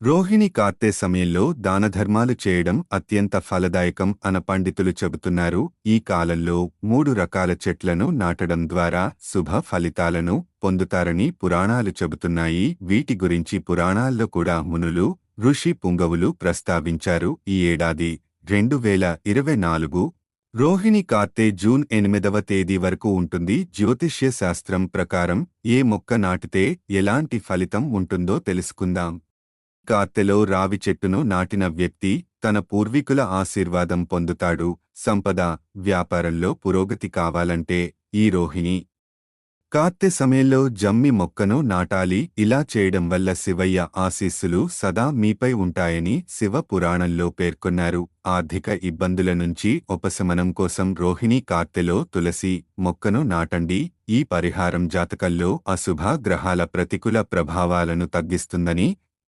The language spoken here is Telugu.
రోహిణి కార్తె సమయంలో దానధర్మాలు చేయడం అత్యంత ఫలదాయకం అన పండితులు చెబుతున్నారు. ఈ కాలంలో 3 రకాల చెట్లను నాటడం ద్వారా శుభ ఫలితాలను పొందుతారని పురాణాలు చెబుతున్నాయి. వీటి గురించి పురాణాల్లో కూడా మునులు, ఋషి పుంగవులు ప్రస్తావించారు. ఈ ఏడాది 2024 రోహిణి కార్తె జూన్ 8వ తేదీ వరకు ఉంటుంది. జ్యోతిష్య శాస్త్రం ప్రకారం ఏ మొక్క నాటితే ఎలాంటి ఫలితం ఉంటుందో తెలుసుకుందాం. కార్తెలో రావి చెట్టును నాటిన వ్యక్తి తన పూర్వీకుల ఆశీర్వాదం పొందుతాడు. సంపద, వ్యాపారంలో పురోగతి కావాలంటే ఈ రోహిణి కార్తె సమయంలో జమ్మి మొక్కను నాటాలి. ఇలా చేయడం వల్ల శివయ్య ఆశీస్సులు సదా మీపై ఉంటాయని శివ పురాణంలో పేర్కొన్నారు. ఆర్థిక ఇబ్బందుల నుంచి ఉపశమనం కోసం రోహిణి కార్తెలో తులసి మొక్కను నాటండి. ఈ పరిహారం జాతకంలో అశుభ గ్రహాల ప్రతికూల ప్రభావాలను తగ్గిస్తుందని